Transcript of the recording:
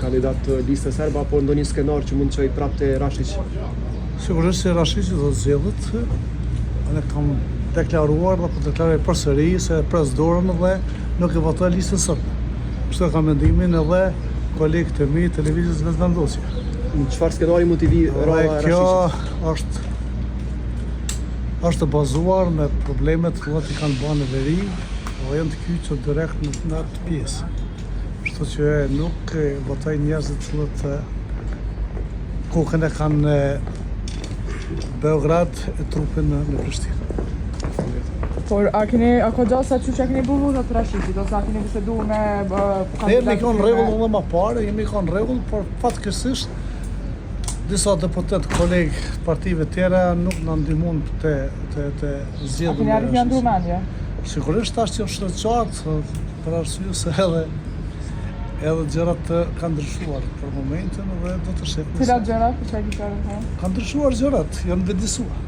kandidat të listës serbe apo ndonjë skenar që mund të çojë prapë te Rashiq? Sigurisht se Rashiqi do të zgjedhet. Ne kam deklaruar dhe po deklaroj përsëri se pres dorën dhe nuk e votoj listën serbe. Kështu kam mendimin edhe kolegët e mi televizionit Vetëvendosje. Në çfarë skenari mund t'i vi rolla e Rashicit? Kjo është bazuar me problemet që kanë bërë në veri dhe janë të kyçur direkt në atë pjesë. Kështu që nuk votoj njerëzit që kokën e kanë në Beograd e trupin në Prishtinë. Por a ka gjasa që keni bërë të Rashicit, ose a keni bisedu me Ne jemi kanë rregull edhe më parë, jemi kanë rregull, por fatkeqësisht disa deputet kolegë partive tjera nuk na ndihmon të zgjedhjen. A keni arrit një ndërmendje? Sigurisht tash që është qartë për arsye se edhe gjërat kanë ndryshuar për momentin dhe do të shepim. Cilat gjëra që keni thënë? Kanë ndryshuar gjërat, janë vetëdijsuar.